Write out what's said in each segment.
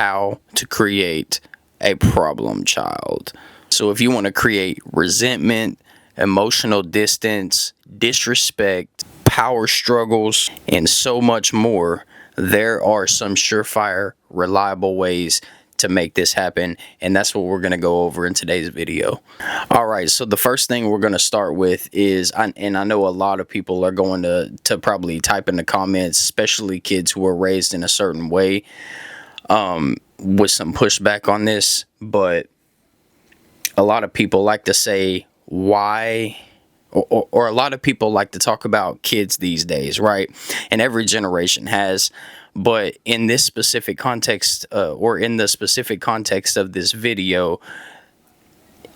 how to create a problem child. So if you want to create resentment, emotional distance, disrespect, power struggles, and so much more, there are some surefire, reliable ways to make this happen, and that's what we're going to go over in today's video. All right, so the first thing we're going to start with is, and I know a lot of people are going to probably type in the comments, especially kids who were raised in a certain way, with some pushback on this, but a lot of people like to say why, or a lot of people like to talk about kids these days, right? And every generation has. But in this specific context, or in the specific context of this video,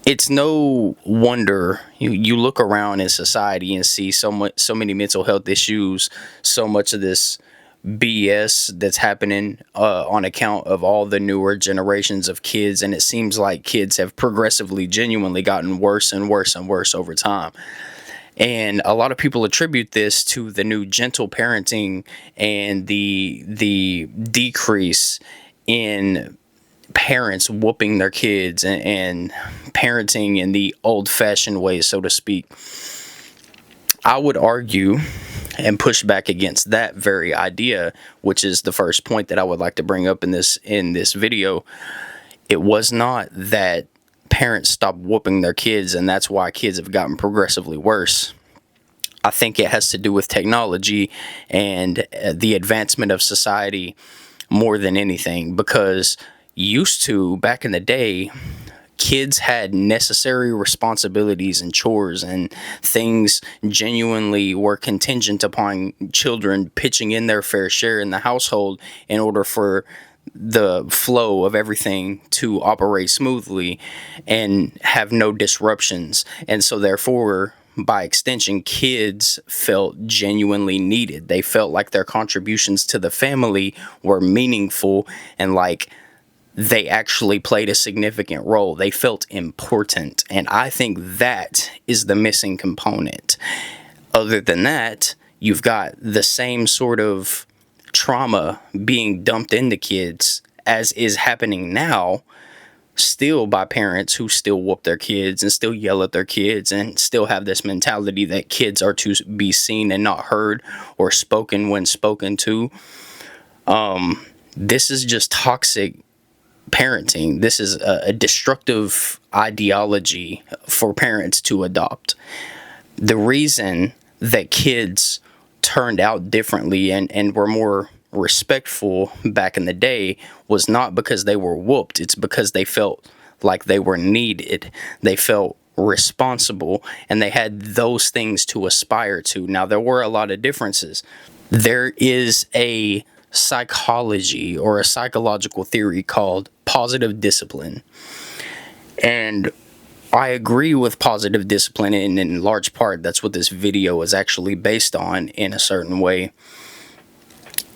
it's no wonder you look around in society and see so many mental health issues, so much of this BS that's happening on account of all the newer generations of kids, and it seems like kids have progressively, genuinely gotten worse and worse and worse over time. And a lot of people attribute this to the new gentle parenting and the decrease in parents whooping their kids and parenting in the old-fashioned way, so to speak. I would argue and push back against that very idea, which is the first point that I would like to bring up in this video. It was not that parents stopped whooping their kids and that's why kids have gotten progressively worse. I think it has to do with technology and the advancement of society more than anything, because used to, back in the day, kids had necessary responsibilities and chores, and things genuinely were contingent upon children pitching in their fair share in the household in order for the flow of everything to operate smoothly and have no disruptions. And so therefore, by extension, kids felt genuinely needed. They felt like their contributions to the family were meaningful and like they actually played a significant role. They felt important. And I think that is the missing component. Other than that, you've got the same sort of trauma being dumped into kids as is happening now, still by parents who still whoop their kids and still yell at their kids and still have this mentality that kids are to be seen and not heard or spoken when spoken to. This is just toxic parenting. This is a destructive ideology for parents to adopt. The reason that kids turned out differently and were more respectful back in the day was not because they were whooped. It's because they felt like they were needed. They felt responsible, and they had those things to aspire to. Now, there were a lot of differences. There is a psychology or a psychological theory called positive discipline. And I agree with positive discipline, and in large part, that's what this video is actually based on in a certain way.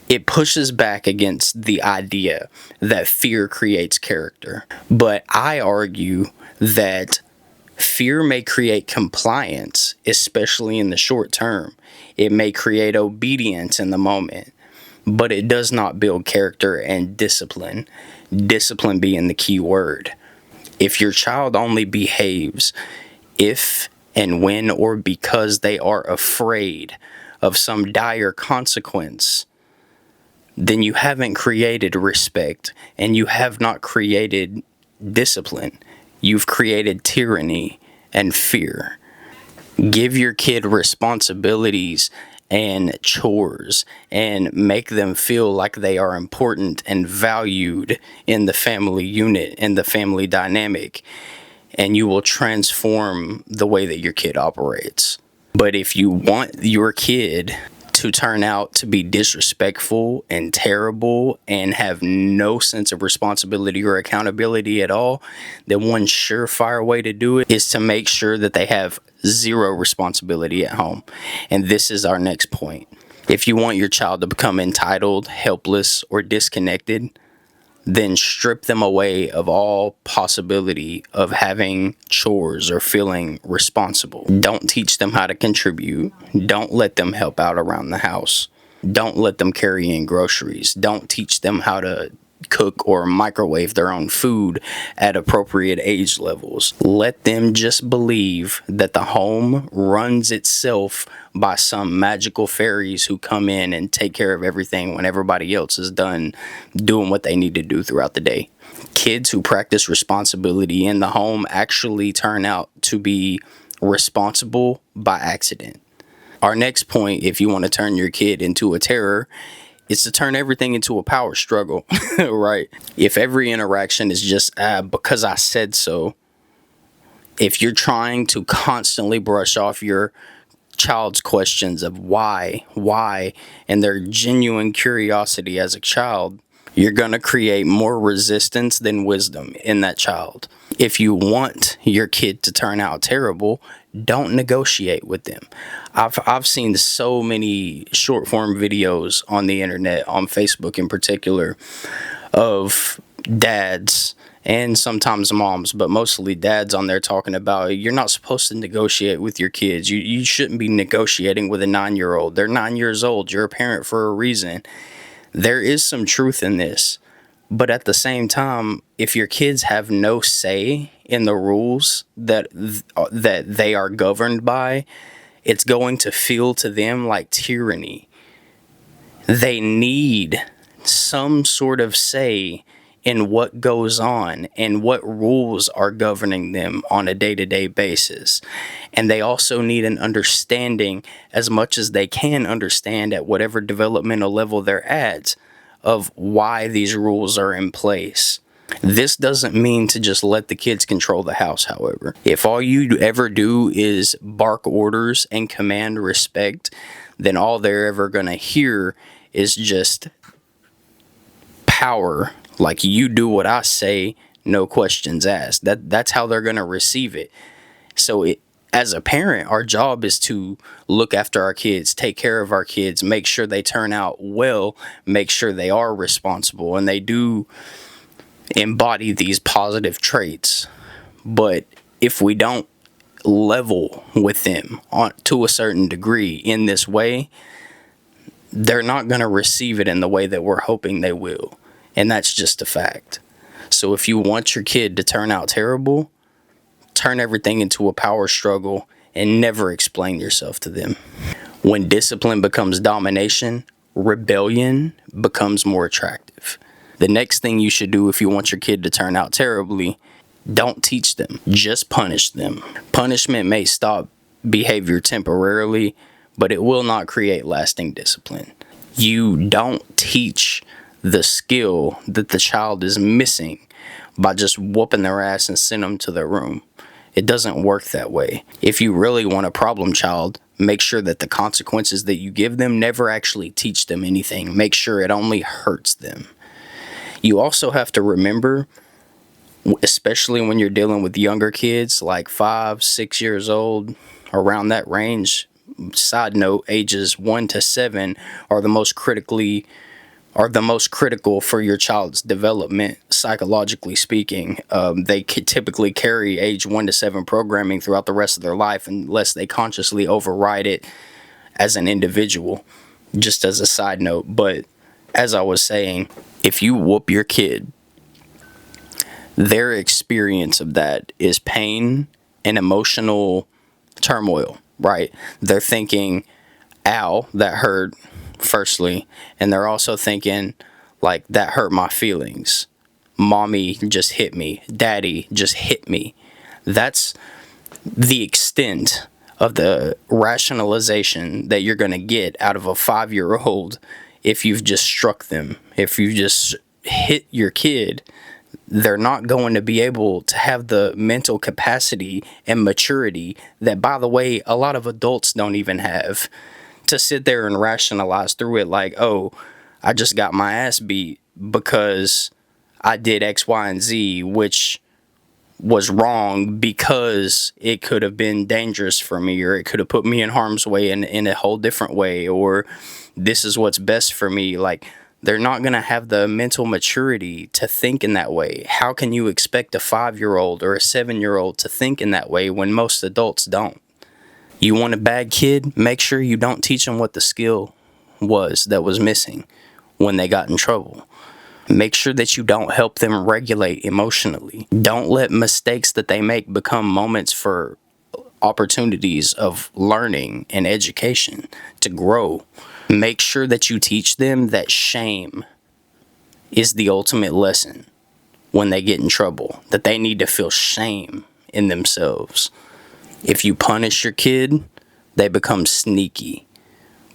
It pushes back against the idea that fear creates character. But I argue that fear may create compliance, especially in the short term. It may create obedience in the moment, but it does not build character and discipline. Discipline being the key word. If your child only behaves if and when or because they are afraid of some dire consequence, then you haven't created respect and you have not created discipline. You've created tyranny and fear. Give your kid responsibilities and chores and make them feel like they are important and valued in the family unit and the family dynamic, and you will transform the way that your kid operates. But if you want your kid to turn out to be disrespectful and terrible and have no sense of responsibility or accountability at all, then one surefire way to do it is to make sure that they have zero responsibility at home. And this is our next point. If you want your child to become entitled, helpless, or disconnected, then strip them away of all possibility of having chores or feeling responsible. Don't teach them how to contribute. Don't let them help out around the house. Don't let them carry in groceries. Don't teach them how to cook or microwave their own food at appropriate age levels. Let them just believe that the home runs itself by some magical fairies who come in and take care of everything when everybody else is done doing what they need to do throughout the day. Kids who practice responsibility in the home actually turn out to be responsible by accident. Our next point, if you want to turn your kid into a terror, is to turn everything into a power struggle, right? If every interaction is just because I said so, if you're trying to constantly brush off your child's questions of why, and their genuine curiosity as a child, you're going to create more resistance than wisdom in that child. If you want your kid to turn out terrible, don't negotiate with them. I've seen so many short form videos on the internet, on Facebook in particular, of dads and sometimes moms, but mostly dads on there talking about you're not supposed to negotiate with your kids. You shouldn't be negotiating with a 9-year-old. They're 9 years old. You're a parent for a reason. There is some truth in this. But at the same time, if your kids have no say in the rules that they are governed by, it's going to feel to them like tyranny. They need some sort of say in what goes on and what rules are governing them on a day-to-day basis. And they also need an understanding, as much as they can understand at whatever developmental level they're at, of why these rules are in place. This doesn't mean to just let the kids control the house, however. If all you ever do is bark orders and command respect, then all they're ever going to hear is just power. Like, you do what I say, no questions asked. That's how they're going to receive it. So as a parent, our job is to look after our kids, take care of our kids, make sure they turn out well, make sure they are responsible, and they do embody these positive traits. But if we don't level with them to a certain degree in this way, they're not going to receive it in the way that we're hoping they will. And that's just a fact. So if you want your kid to turn out terrible, turn everything into a power struggle and never explain yourself to them. When discipline becomes domination, rebellion becomes more attractive. The next thing you should do if you want your kid to turn out terribly, don't teach them, just punish them. Punishment may stop behavior temporarily, but it will not create lasting discipline. You don't teach the skill that the child is missing by just whooping their ass and send them to their room. It doesn't work that way. If you really want a problem child, make sure that the consequences that you give them never actually teach them anything. Make sure it only hurts them. You also have to remember, especially when you're dealing with younger kids, like 5, 6 years old, around that range. Side note, ages 1 to 7 are the most critical for your child's development, psychologically speaking. They could typically carry age 1 to 7 programming throughout the rest of their life unless they consciously override it as an individual, just as a side note. But as I was saying, if you whoop your kid, their experience of that is pain and emotional turmoil, right? They're thinking, ow, that hurt, firstly, and they're also thinking, like, that hurt my feelings. Mommy just hit me. Daddy just hit me. That's the extent of the rationalization that you're going to get out of a 5-year-old if you've just struck them. If you just hit your kid, they're not going to be able to have the mental capacity and maturity that, by the way, a lot of adults don't even have, to sit there and rationalize through it like, oh, I just got my ass beat because I did X, Y, and Z, which was wrong because it could have been dangerous for me, or it could have put me in harm's way in a whole different way, or this is what's best for me. Like, they're not going to have the mental maturity to think in that way. How can you expect a 5-year-old or a 7-year-old to think in that way when most adults don't? You want a bad kid? Make sure you don't teach them what the skill was that was missing when they got in trouble. Make sure that you don't help them regulate emotionally. Don't let mistakes that they make become moments for opportunities of learning and education to grow. Make sure that you teach them that shame is the ultimate lesson when they get in trouble, that they need to feel shame in themselves. If you punish your kid, they become sneaky.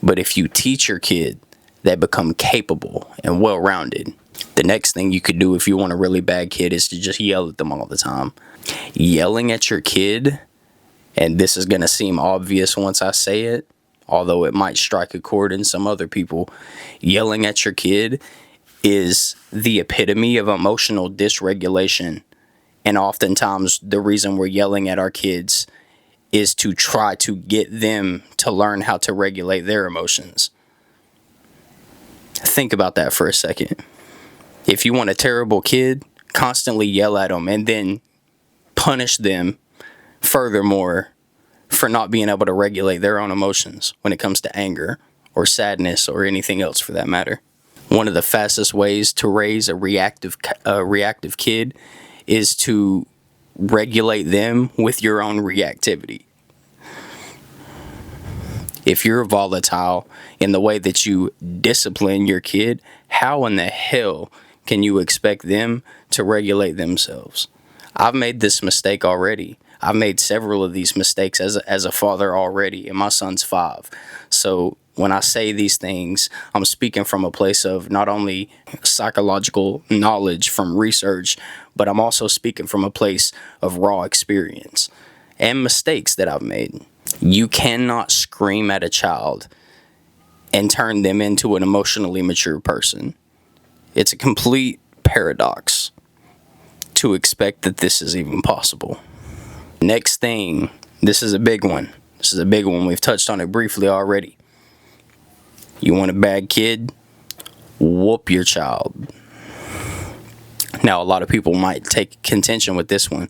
But if you teach your kid, they become capable and well-rounded. The next thing you could do if you want a really bad kid is to just yell at them all the time. Yelling at your kid, and this is going to seem obvious once I say it, although it might strike a chord in some other people, yelling at your kid is the epitome of emotional dysregulation. And oftentimes the reason we're yelling at our kids is to try to get them to learn how to regulate their emotions. Think about that for a second. If you want a terrible kid, constantly yell at them and then punish them furthermore for not being able to regulate their own emotions when it comes to anger or sadness or anything else for that matter. One of the fastest ways to raise a reactive kid is to regulate them with your own reactivity. If you're volatile in the way that you discipline your kid, how in the hell can you expect them to regulate themselves? I've made this mistake already. I've made several of these mistakes as a father already, and my son's 5. So when I say these things, I'm speaking from a place of not only psychological knowledge from research, but I'm also speaking from a place of raw experience and mistakes that I've made. You cannot scream at a child and turn them into an emotionally mature person. It's a complete paradox to expect that this is even possible. Next thing, this is a big one. We've touched on it briefly already. You want a bad kid? Whoop your child. Now, a lot of people might take contention with this one.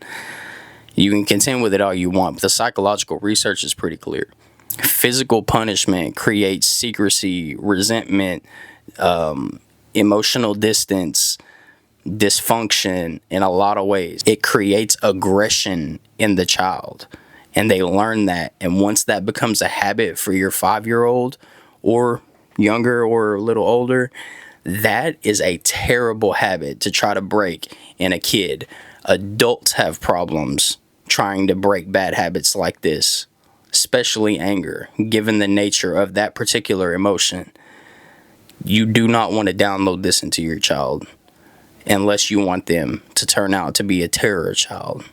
You can contend with it all you want, but the psychological research is pretty clear. Physical punishment creates secrecy, resentment, emotional distance, dysfunction in a lot of ways. It creates aggression in the child, and they learn that. And once that becomes a habit for your 5-year-old or younger or a little older, that is a terrible habit to try to break in a kid. Adults have problems trying to break bad habits like this, especially anger, given the nature of that particular emotion. You do not want to download this into your child unless you want them to turn out to be a terror child.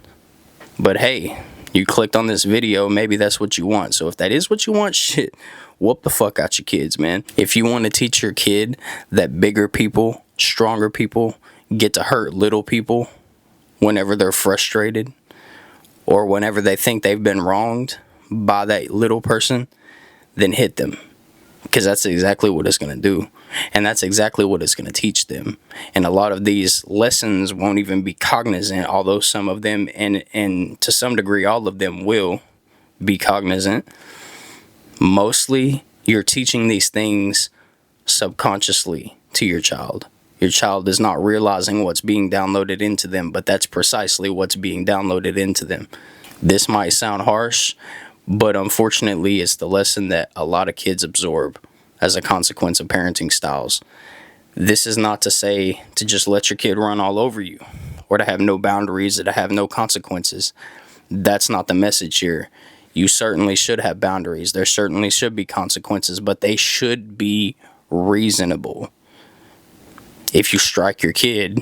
But hey, you clicked on this video, maybe that's what you want. So if that is what you want, shit, whoop the fuck out your kids, man. If you want to teach your kid that bigger people, stronger people get to hurt little people whenever they're frustrated or whenever they think they've been wronged by that little person, then hit them. Because that's exactly what it's going to do. And that's exactly what it's going to teach them. And a lot of these lessons won't even be cognizant, although some of them, and to some degree all of them, will be cognizant. Mostly, you're teaching these things subconsciously to your child. Your child is not realizing what's being downloaded into them, but that's precisely what's being downloaded into them. This might sound harsh, but unfortunately, it's the lesson that a lot of kids absorb as a consequence of parenting styles. This is not to say to just let your kid run all over you or to have no boundaries or to have no consequences. That's not the message here. You certainly should have boundaries. There certainly should be consequences, but they should be reasonable. If you strike your kid,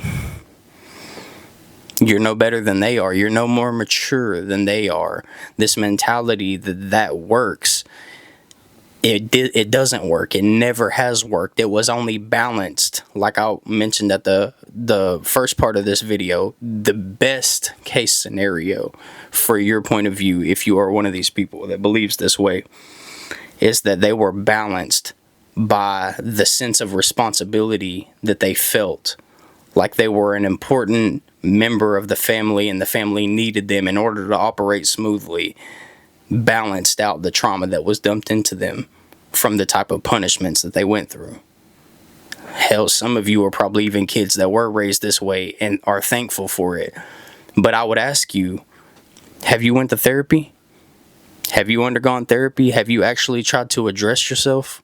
you're no better than they are. You're no more mature than they are. This mentality that works, it doesn't work. It never has worked. It was only balanced, like I mentioned at the first part of this video. The best case scenario for your point of view, if you are one of these people that believes this way, is that they were balanced by the sense of responsibility that they felt, like they were an important member of the family and the family needed them in order to operate smoothly, balanced out the trauma that was dumped into them from the type of punishments that they went through. Hell, some of you are probably even kids that were raised this way and are thankful for it. But I would ask you, have you went to therapy? Have you undergone therapy? Have you actually tried to address yourself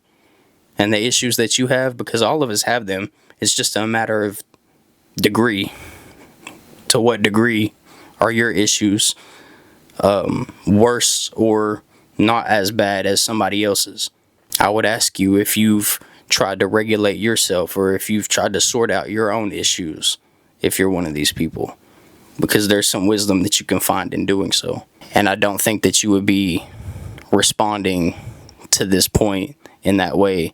and the issues that you have? Because all of us have them. It's just a matter of degree. To what degree are your issues worse or not as bad as somebody else's? I would ask you if you've tried to regulate yourself or if you've tried to sort out your own issues, if you're one of these people, because there's some wisdom that you can find in doing so. And I don't think that you would be responding to this point in that way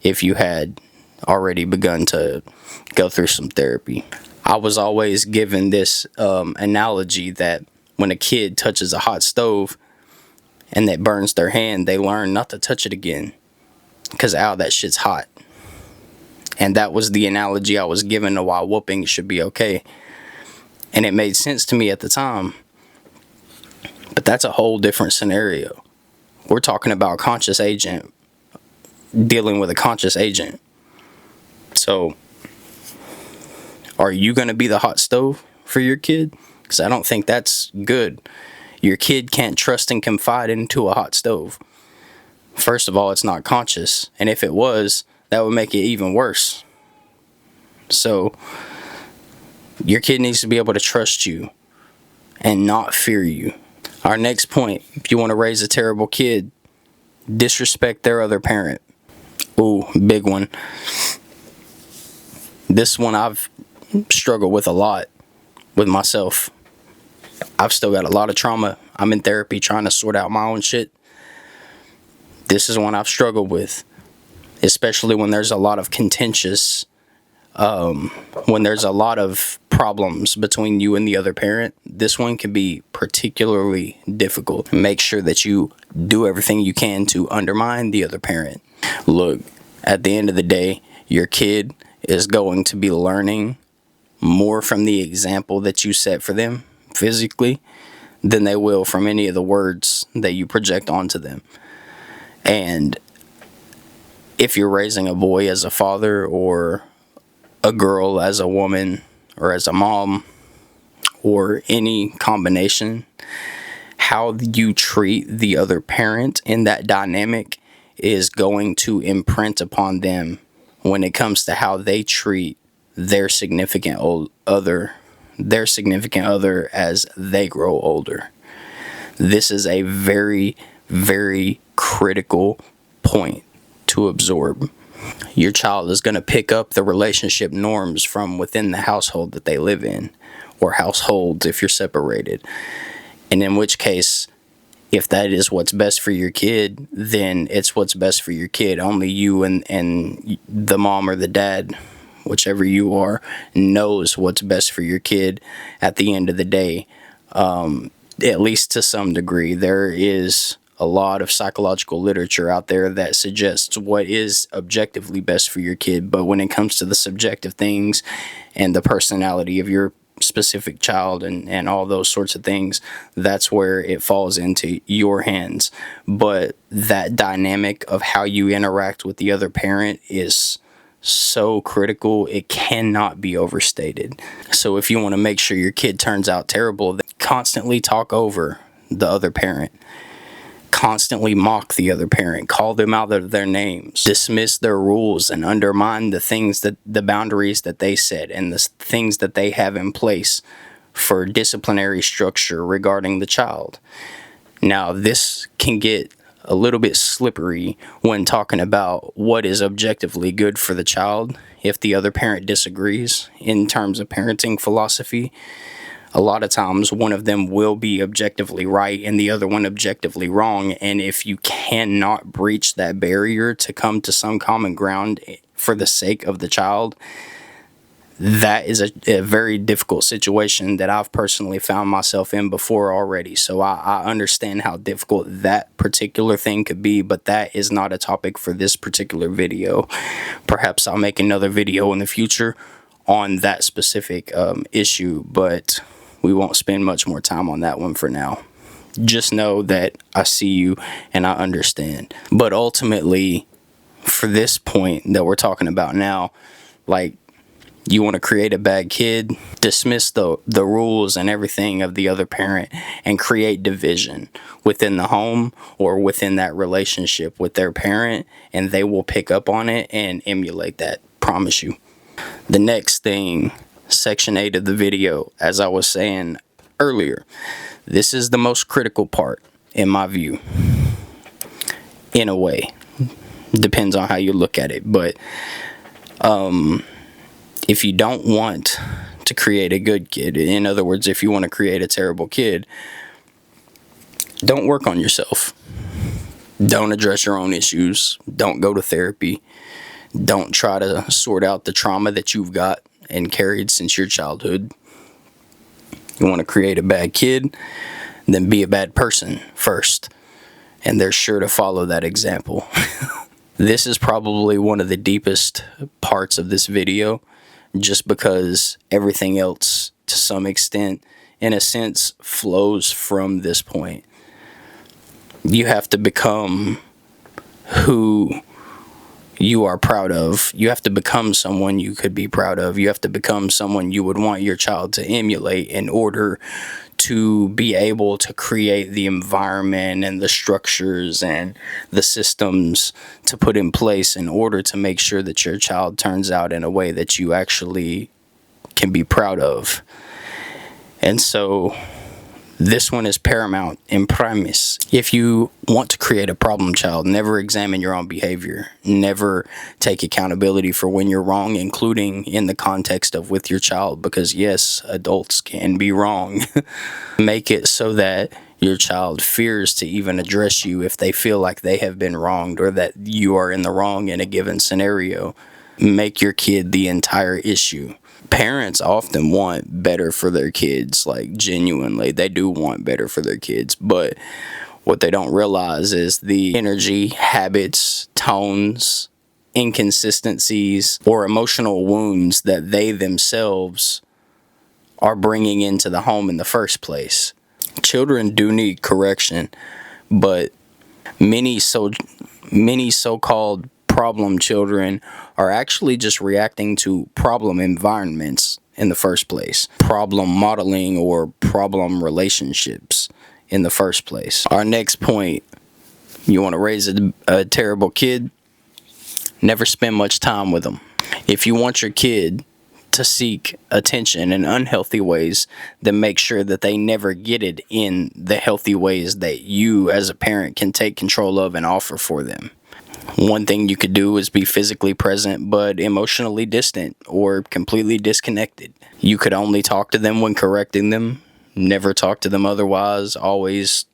if you had already begun to go through some therapy. I was always given this analogy that when a kid touches a hot stove and that burns their hand, they learn not to touch it again because, ow, that shit's hot. And that was the analogy I was given to why whooping should be okay. And it made sense to me at the time. But that's a whole different scenario. We're talking about conscious agent dealing with a conscious agent. So, are you going to be the hot stove for your kid? Because I don't think that's good. Your kid can't trust and confide into a hot stove. First of all, it's not conscious. And if it was, that would make it even worse. So, your kid needs to be able to trust you and not fear you. Our next point, if you want to raise a terrible kid, disrespect their other parent. Ooh, big one. This one I've struggled with a lot with myself. I've still got a lot of trauma. I'm in therapy trying to sort out my own shit. This is one I've struggled with, especially when there's a lot of contentious, when there's a lot of problems between you and the other parent. This one can be particularly difficult. Make sure that you do everything you can to undermine the other parent. Look, at the end of the day, your kid is going to be learning more from the example that you set for them physically than they will from any of the words that you project onto them. And if you're raising a boy as a father or a girl as a woman or as a mom or any combination, how you treat the other parent in that dynamic is going to imprint upon them when it comes to how they treat their significant other as they grow older. This is a very, very critical point to absorb. Your child is going to pick up the relationship norms from within the household that they live in, or households if you're separated. And in which case, if that is what's best for your kid, then it's what's best for your kid. Only you and the mom or the dad, whichever you are, knows what's best for your kid at the end of the day. At least to some degree. There is a lot of psychological literature out there that suggests what is objectively best for your kid. But when it comes to the subjective things and the personality of your specific child and all those sorts of things, that's where it falls into your hands. But that dynamic of how you interact with the other parent is so critical, it cannot be overstated. So if you want to make sure your kid turns out terrible, then constantly talk over the other parent. Constantly mock the other parent, call them out of their names, dismiss their rules, and undermine the boundaries that they set and the things that they have in place for disciplinary structure regarding the child. Now, this can get a little bit slippery when talking about what is objectively good for the child if the other parent disagrees in terms of parenting philosophy. A lot of times one of them will be objectively right and the other one objectively wrong. And if you cannot breach that barrier to come to some common ground for the sake of the child, that is a very difficult situation that I've personally found myself in before already. So I understand how difficult that particular thing could be, but that is not a topic for this particular video. Perhaps I'll make another video in the future on that specific issue, but we won't spend much more time on that one for now. Just know that I see you and I understand. But ultimately, for this point that we're talking about now, Like, you want to create a bad kid, dismiss the rules and everything of the other parent and create division within the home or within that relationship with their parent, and they will pick up on it and emulate that. Promise you. The next thing, section 8 of the video, as I was saying earlier, this is the most critical part in my view. In a way. Depends on how you look at it. But if you don't want to create a good kid, in other words, if you want to create a terrible kid, don't work on yourself. Don't address your own issues. Don't go to therapy. Don't try to sort out the trauma that you've got and carried since your childhood. You want to create a bad kid, then be a bad person first. And they're sure to follow that example. This is probably one of the deepest parts of this video, just because everything else, to some extent, in a sense, flows from this point. You have to become who you are proud of. You have to become someone you could be proud of. You have to become someone you would want your child to emulate in order to be able to create the environment and the structures and the systems to put in place in order to make sure that your child turns out in a way that you actually can be proud of. And so this one is paramount in primis. If you want to create a problem child, never examine your own behavior. Never take accountability for when you're wrong, including in the context of with your child, because yes, adults can be wrong. Make it so that your child fears to even address you if they feel like they have been wronged or that you are in the wrong in a given scenario. Make your kid the entire issue. Parents often want better for their kids, like genuinely, they do want better for their kids, but what they don't realize is the energy, habits, tones, inconsistencies, or emotional wounds that they themselves are bringing into the home in the first place. Children do need correction, but many so-called problem children are actually just reacting to problem environments in the first place, problem modeling or problem relationships in the first place. Our next point, you want to raise a terrible kid, never spend much time with them. If you want your kid to seek attention in unhealthy ways, then make sure that they never get it in the healthy ways that you as a parent can take control of and offer for them. One thing you could do is be physically present but emotionally distant or completely disconnected. You could only talk to them when correcting them, never talk to them otherwise, always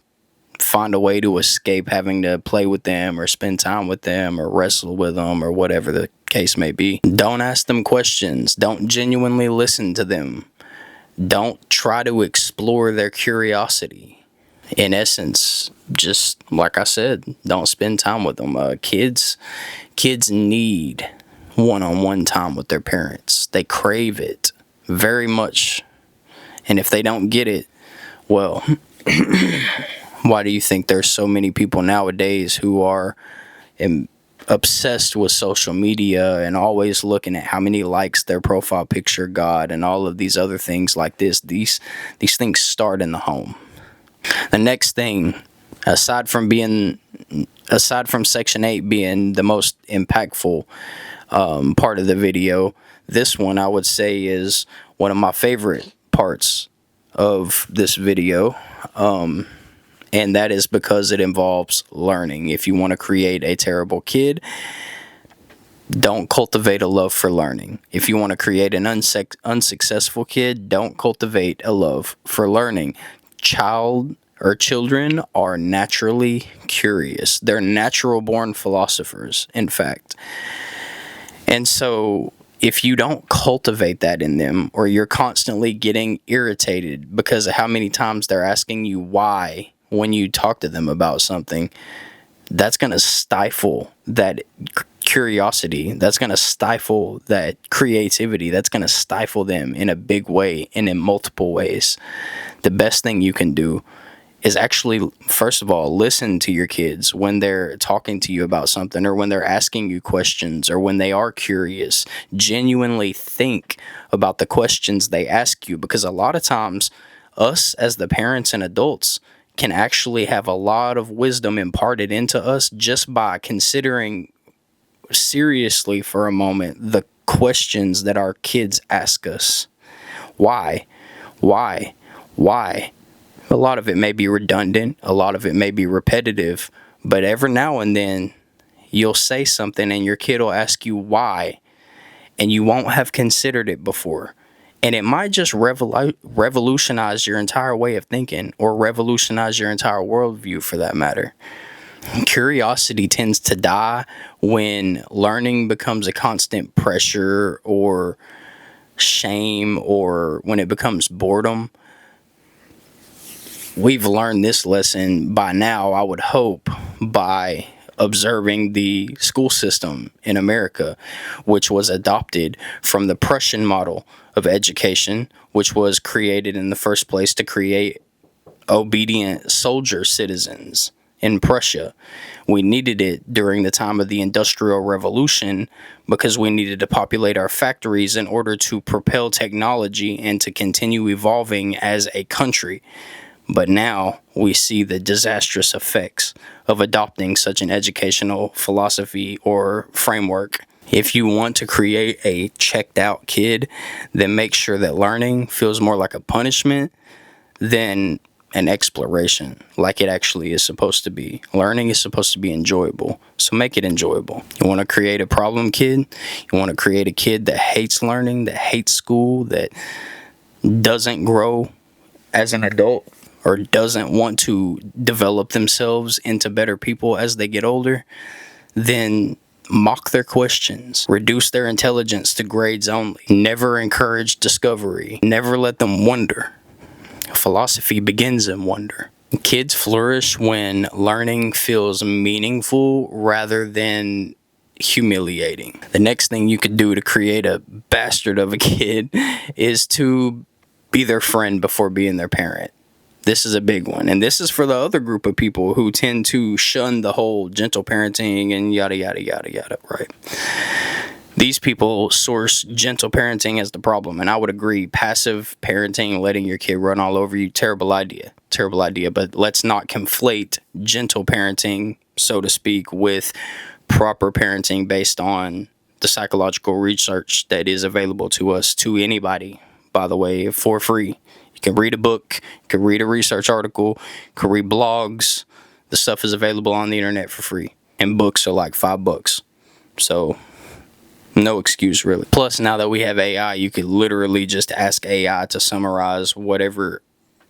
find a way to escape having to play with them or spend time with them or wrestle with them or whatever the case may be. Don't ask them questions. Don't genuinely listen to them. Don't try to explore their curiosity. In essence, just like I said, don't spend time with them. Kids need one-on-one time with their parents. They crave it very much. And if they don't get it, well, why do you think there's so many people nowadays who are obsessed with social media and always looking at how many likes their profile picture got and all of these other things like this? These things start in the home. The next thing, aside from section 8 being the most impactful part of the video, this one I would say is one of my favorite parts of this video, and that is because it involves learning. If you want to create a terrible kid, don't cultivate a love for learning. If you want to create an unsuccessful kid, don't cultivate a love for learning. Children are naturally curious. They're natural born philosophers, in fact. And so if you don't cultivate that in them, or you're constantly getting irritated because of how many times they're asking you why when you talk to them about something, that's going to stifle that curiosity. That's going to stifle that creativity. That's going to stifle them in a big way and in multiple ways. The best thing you can do is actually, first of all, listen to your kids when they're talking to you about something, or when they're asking you questions, or when they are curious. Genuinely think about the questions they ask you, because a lot of times us as the parents and adults can actually have a lot of wisdom imparted into us just by considering seriously for a moment the questions that our kids ask us. Why? Why? Why? A lot of it may be redundant, a lot of it may be repetitive, but every now and then you'll say something and your kid will ask you why, and you won't have considered it before. And it might just revolutionize your entire way of thinking, or revolutionize your entire worldview for that matter. Curiosity tends to die when learning becomes a constant pressure or shame, or when it becomes boredom. We've learned this lesson by now, I would hope, by observing the school system in America, which was adopted from the Prussian model of education, which was created in the first place to create obedient soldier citizens in Prussia. We needed it during the time of the Industrial Revolution because we needed to populate our factories in order to propel technology and to continue evolving as a country. But now we see the disastrous effects of adopting such an educational philosophy or framework. If you want to create a checked out kid, then make sure that learning feels more like a punishment than an exploration, like it actually is supposed to be. Learning is supposed to be enjoyable, so make it enjoyable. You want to create a problem kid? You want to create a kid that hates learning, that hates school, that doesn't grow as an adult, or doesn't want to develop themselves into better people as they get older? Then mock their questions, reduce their intelligence to grades only, never encourage discovery, never let them wonder. Philosophy begins in wonder. Kids flourish when learning feels meaningful rather than humiliating. The next thing you could do to create a bastard of a kid is to be their friend before being their parent. This is a big one. And this is for the other group of people who tend to shun the whole gentle parenting and yada, yada, yada, yada, right? These people source gentle parenting as the problem. And I would agree, passive parenting, letting your kid run all over you, terrible idea. Terrible idea. But let's not conflate gentle parenting, so to speak, with proper parenting based on the psychological research that is available to us, to anybody, by the way, for free. You can read a book, you can read a research article, you can read blogs. The stuff is available on the internet for free. And books are like $5. So no excuse, really. Plus, now that we have AI, you could literally just ask AI to summarize whatever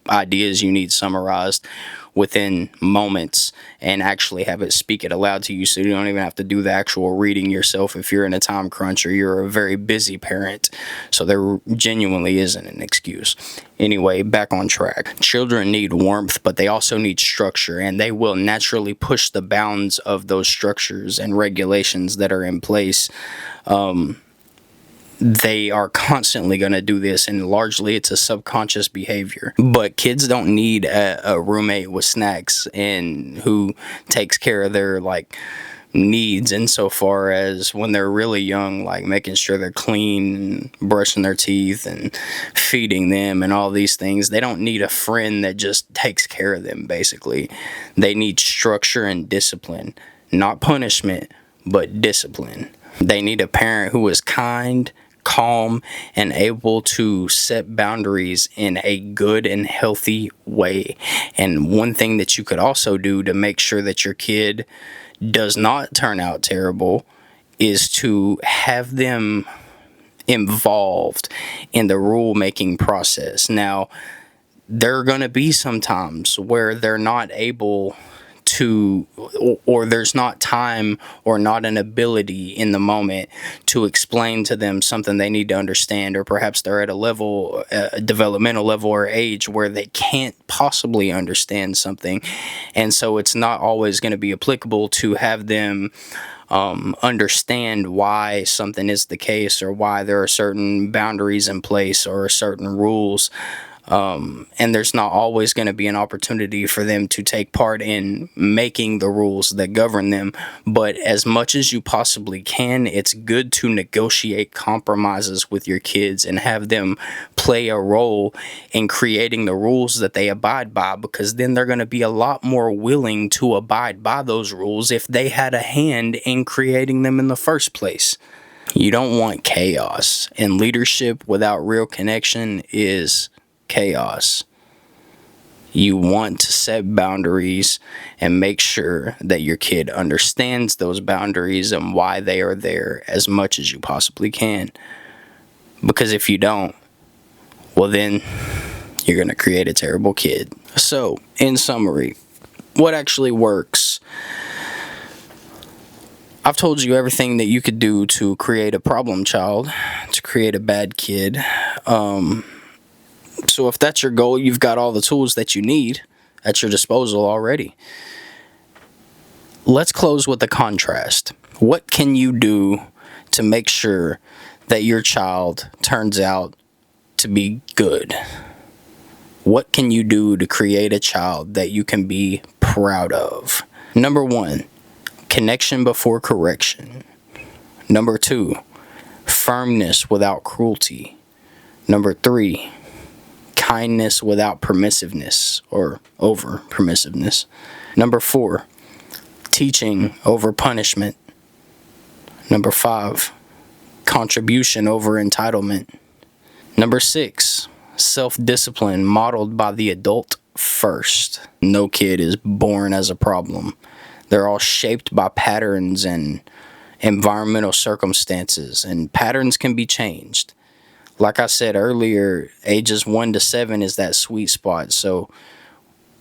ideas you need summarized within moments and actually have it speak it aloud to you, so you don't even have to do the actual reading yourself if you're in a time crunch or you're a very busy parent. So there genuinely isn't an excuse. Anyway, back on track. Children need warmth, but they also need structure, and they will naturally push the bounds of those structures and regulations that are in place. They are constantly going to do this, and largely it's a subconscious behavior. But kids don't need a roommate with snacks and who takes care of their needs insofar as when they're really young, like making sure they're clean and brushing their teeth and feeding them and all these things. They don't need a friend that just takes care of them, basically. They need structure and discipline, not punishment, but discipline. They need a parent who is kind, calm, and able to set boundaries in a good and healthy way. And one thing that you could also do to make sure that your kid does not turn out terrible is to have them involved in the rule-making process. Now, there are going to be some times where they're not able to, or there's not time or not an ability in the moment to explain to them something they need to understand, or perhaps they're at a level, a developmental level or age where they can't possibly understand something. And so it's not always going to be applicable to have them understand why something is the case, or why there are certain boundaries in place or certain rules. And there's not always going to be an opportunity for them to take part in making the rules that govern them. But as much as you possibly can, it's good to negotiate compromises with your kids and have them play a role in creating the rules that they abide by, because then they're going to be a lot more willing to abide by those rules if they had a hand in creating them in the first place. You don't want chaos, and leadership without real connection is chaos. You want to set boundaries and make sure that your kid understands those boundaries and why they are there as much as you possibly can. Because if you don't, well, then you're going to create a terrible kid. So, in summary, what actually works? I've told you everything that you could do to create a problem child, to create a bad kid. So if that's your goal, you've got all the tools that you need at your disposal already. Let's close with a contrast. What can you do to make sure that your child turns out to be good? What can you do to create a child that you can be proud of? Number 1, connection before correction. Number 2, firmness without cruelty. Number 3, kindness without permissiveness or over permissiveness. Number 4, teaching over punishment. Number 5, contribution over entitlement. Number 6, self-discipline modeled by the adult first. No kid is born as a problem. They're all shaped by patterns and environmental circumstances, and patterns can be changed. Like I said earlier, ages 1 to 7 is that sweet spot. So,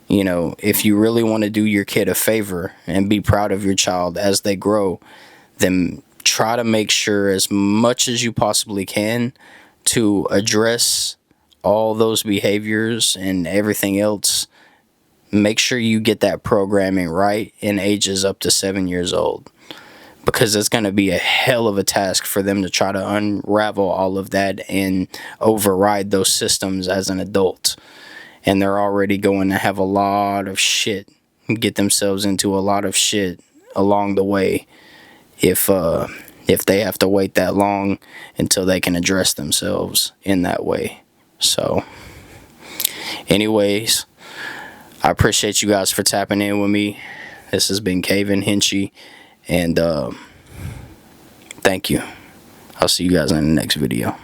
if you really want to do your kid a favor and be proud of your child as they grow, then try to make sure as much as you possibly can to address all those behaviors and everything else. Make sure you get that programming right in ages up to 7 years old, because it's going to be a hell of a task for them to try to unravel all of that and override those systems as an adult. And they're already going to have a lot of shit, get themselves into a lot of shit along the way if they have to wait that long until they can address themselves in that way. So, anyways, I appreciate you guys for tapping in with me. This has been Kevin Hinchey, and thank you. I'll see you guys in the next video.